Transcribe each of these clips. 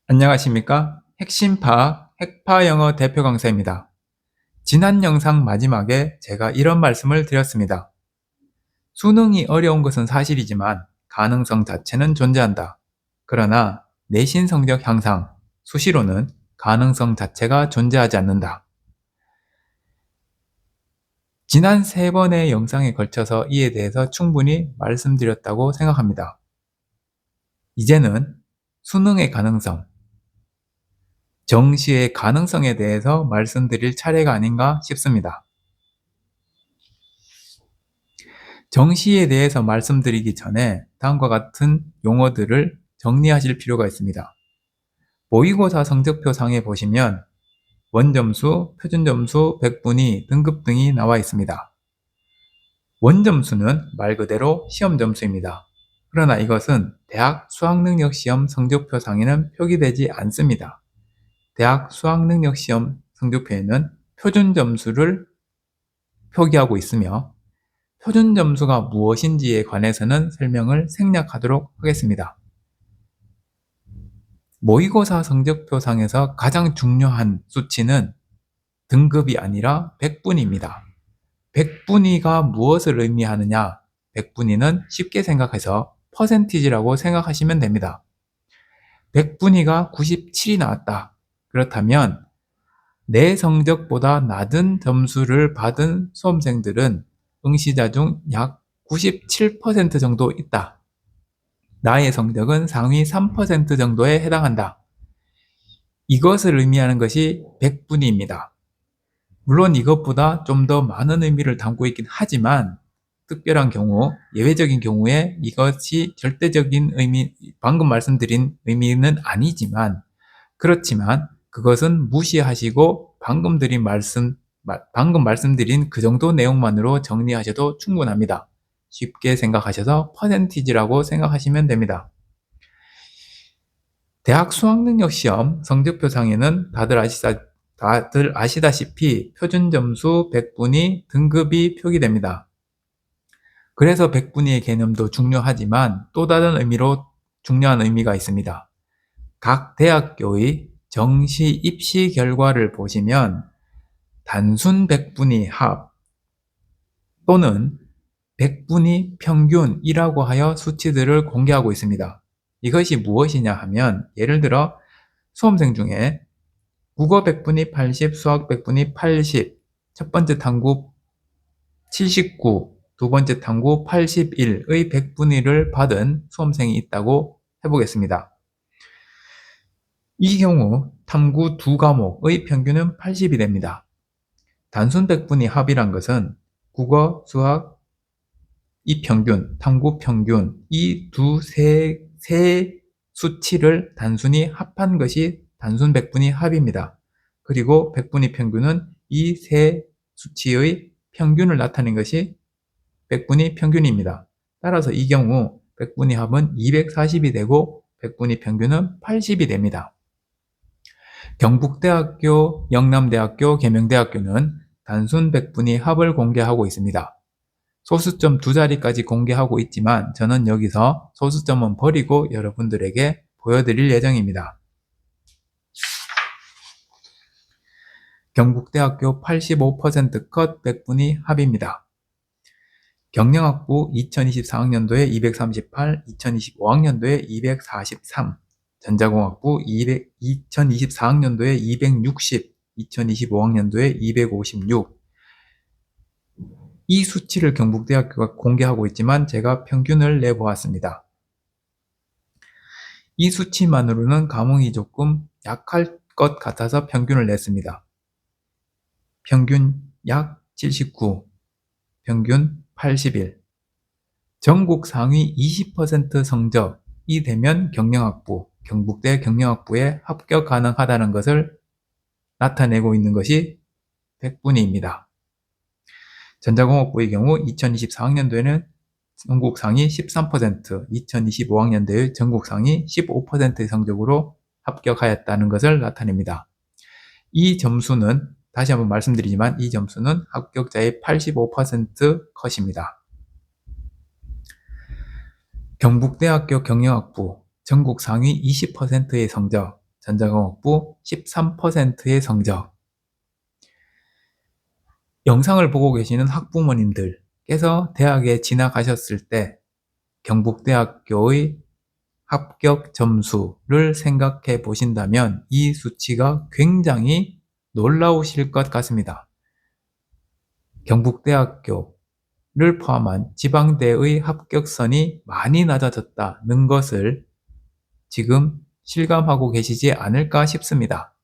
안녕하십니까? 핵심 파악, 핵파 영어 대표 강사입니다. 지난 영상 마지막에 제가 이런 말씀을 드렸습니다. 수능이 어려운 것은 사실이지만 가능성 자체는 존재한다. 그러나 내신 성적 향상, 수시로는 가능성 자체가 존재하지 않는다. 지난 3번의 영상에 걸쳐서 이에 대해서 충분히 말씀드렸다고 생각합니다. 이제는 수능의 가능성, 정시의 가능성에 대해서 말씀드릴 차례가 아닌가 싶습니다. 정시에 대해서 말씀드리기 전에 다음과 같은 용어들을 정리하실 필요가 있습니다. 모의고사 성적표 상에 보시면 원점수, 표준점수, 백분위, 등급 등이 나와 있습니다. 원점수는 말 그대로 시험점수입니다. 그러나 이것은 대학 수학능력시험 성적표 상에는 표기되지 않습니다. 대학 수학능력시험 성적표에는 표준점수를 표기하고 있으며 표준점수가 무엇인지에 관해서는 설명을 생략하도록 하겠습니다. 모의고사 성적표상에서 가장 중요한 수치는 등급이 아니라 백분위입니다. 백분위가 무엇을 의미하느냐? 백분위는 쉽게 생각해서 퍼센티지라고 생각하시면 됩니다. 백분위가 97이 나왔다. 그렇다면 내 성적보다 낮은 점수를 받은 수험생들은 응시자 중 약 97% 정도 있다. 나의 성적은 상위 3% 정도에 해당한다. 이것을 의미하는 것이 백분위입니다. 물론 이것보다 좀 더 많은 의미를 담고 있긴 하지만 특별한 경우, 예외적인 경우에 이것이 절대적인 의미, 방금 말씀드린 의미는 아니지만 그렇지만 그것은 무시하시고 방금 말씀드린 그 정도 내용만으로 정리하셔도 충분합니다. 쉽게 생각하셔서 퍼센티지라고 생각하시면 됩니다. 대학 수학능력시험 성적표상에는 다들 아시다시피 표준점수, 백분위, 등급이 표기됩니다. 그래서 백분위의 개념도 중요하지만 또 다른 의미로 중요한 의미가 있습니다. 각 대학교의 정시 입시 결과를 보시면 단순 백분위 합 또는 백분위 평균이라고 하여 수치들을 공개하고 있습니다. 이것이 무엇이냐 하면 예를 들어 수험생 중에 국어 백분위 80, 수학 백분위 80, 첫 번째 탐구 79, 두 번째 탐구 81의 백분위를 받은 수험생이 있다고 해보겠습니다. 이 경우 탐구 두 과목의 평균은 80이 됩니다. 단순 백분위 합이란 것은 국어, 수학, 이 평균, 탐구 평균, 세 수치를 단순히 합한 것이 단순 백분위 합입니다. 그리고 백분위 평균은 이 세 수치의 평균을 나타낸 것이 백분위 평균입니다. 따라서 이 경우 백분위 합은 240이 되고 백분위 평균은 80이 됩니다. 경북대학교, 영남대학교, 계명대학교는 단순 백분위 합을 공개하고 있습니다. 소수점 2자리까지 공개하고 있지만 저는 여기서 소수점은 버리고 여러분들에게 보여드릴 예정입니다. 경북대학교 85% 컷 백분위 합입니다. 경영학부 2024학년도에 238, 2025학년도에 243, 전자공학부 2024학년도에 260, 2025학년도에 256. 이 수치를 경북대학교가 공개하고 있지만 제가 평균을 내보았습니다. 이 수치만으로는 감흥이 조금 약할 것 같아서 평균을 냈습니다. 평균 약 79, 평균 81. 전국 상위 20% 성적이 되면 경영학부, 경북대 경영학부에 합격 가능하다는 것을 나타내고 있는 것이 백분위입니다. 전자공학부의 경우 2024학년도에는 전국 상위 13%, 2025학년도의 전국 상위 15%의 성적으로 합격하였다는 것을 나타냅니다. 이 점수는 다시 한번 말씀드리지만 이 점수는 합격자의 85% 컷입니다. 경북대학교 경영학부 전국 상위 20%의 성적, 전자공학부 13%의 성적. 영상을 보고 계시는 학부모님들께서 대학에 진학하셨을 때 경북대학교의 합격 점수를 생각해 보신다면 이 수치가 굉장히 놀라우실 것 같습니다. 경북대학교를 포함한 지방대의 합격선이 많이 낮아졌다는 것을 지금 실감하고 계시지 않을까 싶습니다.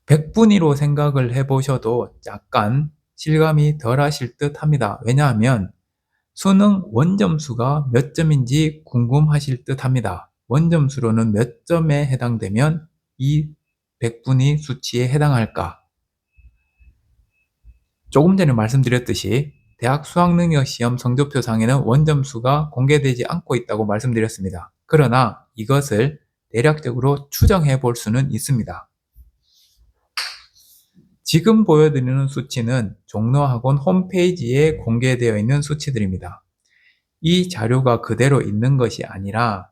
100분위로 생각을 해보셔도 약간 실감이 덜 하실 듯 합니다. 왜냐하면 수능 원점수가 몇 점인지 궁금하실 듯 합니다. 원점수로는 몇 점에 해당되면 이 100분위 수치에 해당할까? 조금 전에 말씀드렸듯이 대학 수학능력시험 성적표상에는 원점수가 공개되지 않고 있다고 말씀드렸습니다. 그러나 이것을 대략적으로 추정해 볼 수는 있습니다. 지금 보여드리는 수치는 종로학원 홈페이지에 공개되어 있는 수치들입니다. 이 자료가 그대로 있는 것이 아니라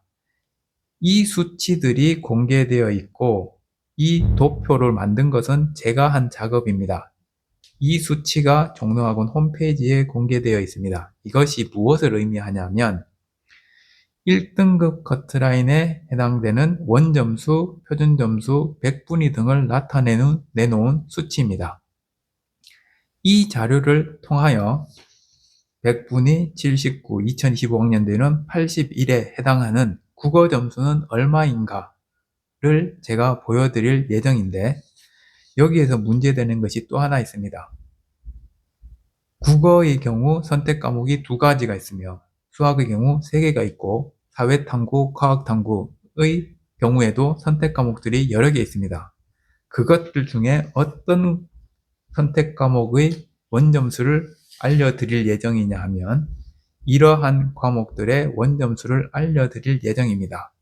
이 수치들이 공개되어 있고 이 도표를 만든 것은 제가 한 작업입니다. 이 수치가 종로학원 홈페이지에 공개되어 있습니다. 이것이 무엇을 의미하냐면 1등급 커트라인에 해당되는 원점수, 표준점수, 100분위 등을 내놓은 수치입니다. 이 자료를 통하여 100분위 79, 2025학년도에는 81에 해당하는 국어 점수는 얼마인가를 제가 보여드릴 예정인데 여기에서 문제되는 것이 또 하나 있습니다. 국어의 경우 선택 과목이 2가지가 있으며 수학의 경우 3개가 있고 사회탐구, 과학탐구의 경우에도 선택 과목들이 여러 개 있습니다. 그것들 중에 어떤 선택 과목의 원점수를 알려드릴 예정이냐 하면 이러한 과목들의 원점수를 알려드릴 예정입니다.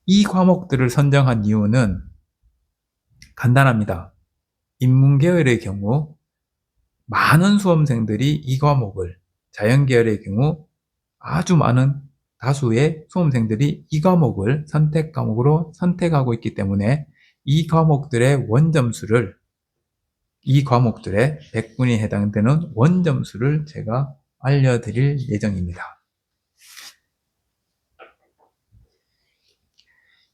이 과목들을 선정한 이유는 간단합니다. 인문계열의 경우 많은 수험생들이 이 과목을, 자연계열의 경우 아주 많은 다수의 수험생들이 이 과목을 선택 과목으로 선택하고 있기 때문에 이 과목들의 원점수를, 이 과목들의 100분위에 해당되는 원점수를 제가 알려드릴 예정입니다.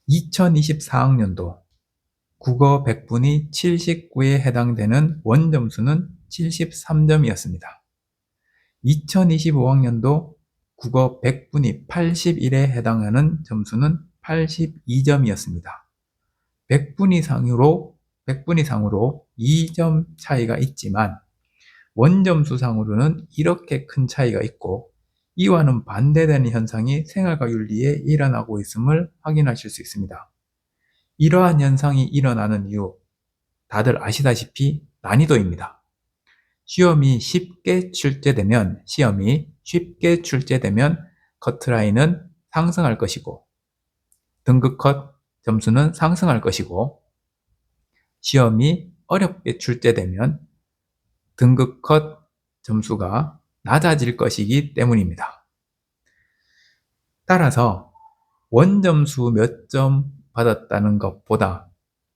2024학년도 국어 100분위 79에 해당되는 원점수는 73점이었습니다. 2025학년도 국어 100분위 81에 해당하는 점수는 82점이었습니다. 100분위 상으로 2점 차이가 있지만 원점수 상으로는 이렇게 큰 차이가 있고 이와는 반대되는 현상이 생활과 윤리에 일어나고 있음을 확인하실 수 있습니다. 이러한 현상이 일어나는 이유, 다들 아시다시피 난이도입니다. 시험이 쉽게 출제되면 커트라인은 상승할 것이고 등급 컷 점수는 상승할 것이고 시험이 어렵게 출제되면 등급 컷 점수가 낮아질 것이기 때문입니다. 따라서 원점수 몇 점 받았다는 것보다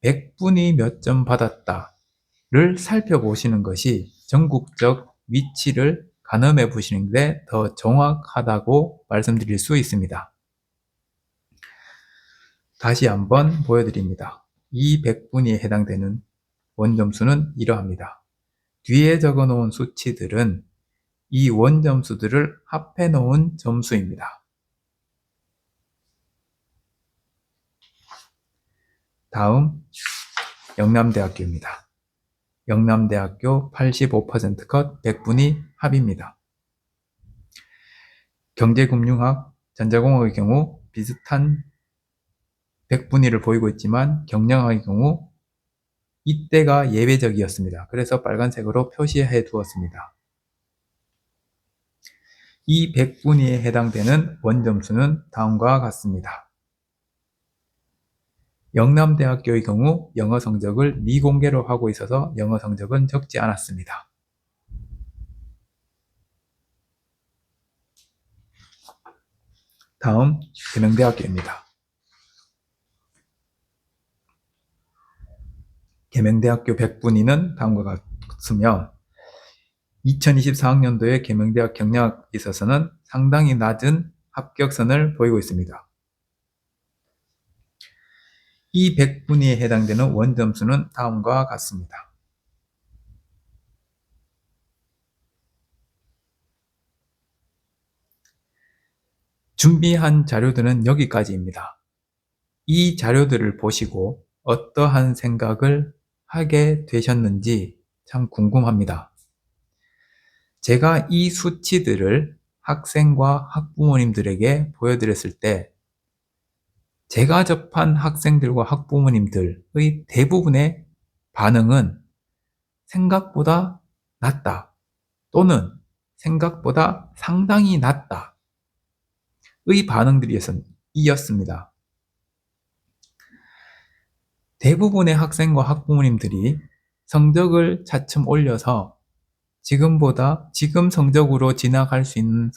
100분위 몇 점 받았다를 살펴보시는 것이 전국적 위치를 가늠해 보시는 데 더 정확하다고 말씀드릴 수 있습니다. 다시 한번 보여드립니다. 이 100분위에 해당되는 원점수는 이러합니다. 뒤에 적어 놓은 수치들은 이 원점수들을 합해 놓은 점수입니다. 다음 영남대학교입니다. 영남대학교 85% 컷 100분위 합입니다. 경제금융학, 전자공학의 경우 비슷한 100분위를 보이고 있지만 경영학의 경우 이때가 예외적이었습니다. 그래서 빨간색으로 표시해 두었습니다. 이 100분위에 해당되는 원점수는 다음과 같습니다. 영남대학교의 경우 영어 성적을 미공개로 하고 있어서 영어 성적은 적지 않았습니다. 다음 계명대학교입니다. 계명대학교 100분위는 다음과 같으며 2024학년도의 계명대학 경력에 있어서는 상당히 낮은 합격선을 보이고 있습니다. 이 100분위에 해당되는 원점수는 다음과 같습니다. 준비한 자료들은 여기까지입니다. 이 자료들을 보시고 어떠한 생각을 하게 되셨는지 참 궁금합니다. 제가 이 수치들을 학생과 학부모님들에게 보여드렸을 때 제가 접한 학생들과 학부모님들의 대부분의 반응은 생각보다 낮다 또는 생각보다 상당히 낮다 의 반응들이었습니다. 대부분의 학생과 학부모님들이 성적을 차츰 올려서 지금 성적으로 진학할 수 있는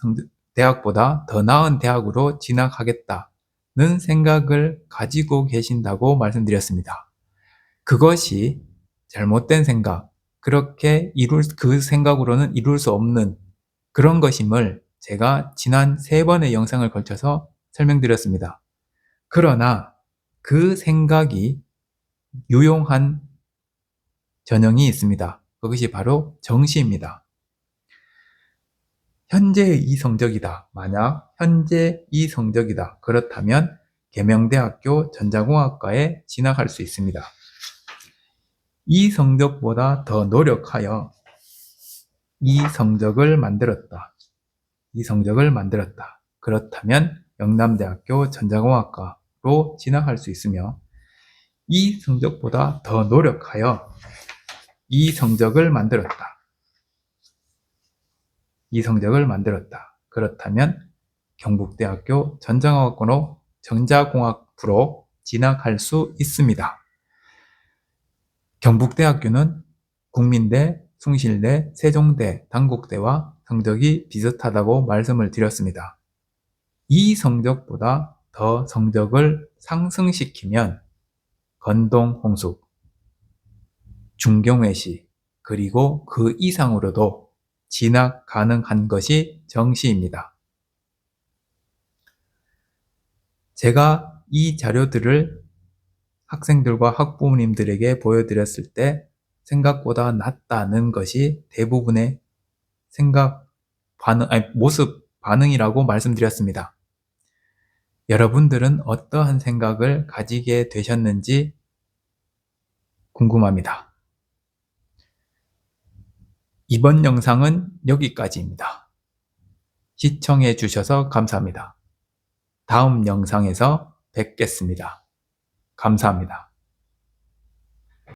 대학보다 더 나은 대학으로 진학하겠다는 생각을 가지고 계신다고 말씀드렸습니다. 그것이 잘못된 생각, 그 생각으로는 이룰 수 없는 그런 것임을 제가 지난 3번의 영상을 걸쳐서 설명드렸습니다. 그러나 그 생각이 유용한 전형이 있습니다. 그것이 바로 정시입니다. 현재의 이 성적이다. 만약 현재 이 성적이다. 그렇다면 계명대학교 전자공학과에 진학할 수 있습니다. 이 성적보다 더 노력하여 이 성적을 만들었다. 그렇다면 영남대학교 전자공학과로 진학할 수 있으며 이 성적보다 더 노력하여 이 성적을 만들었다. 그렇다면 경북대학교 전자공학부로 진학할 수 있습니다. 경북대학교는 국민대, 숭실대, 세종대, 단국대와 성적이 비슷하다고 말씀을 드렸습니다. 이 성적보다 더 성적을 상승시키면 건동, 홍숙, 중경외시 그리고 그 이상으로도 진학 가능한 것이 정시입니다. 제가 이 자료들을 학생들과 학부모님들에게 보여드렸을 때 생각보다 낮다는 것이 대부분의 모습 반응이라고 말씀드렸습니다. 여러분들은 어떠한 생각을 가지게 되셨는지 궁금합니다. 이번 영상은 여기까지입니다. 시청해 주셔서 감사합니다. 다음 영상에서 뵙겠습니다. 감사합니다.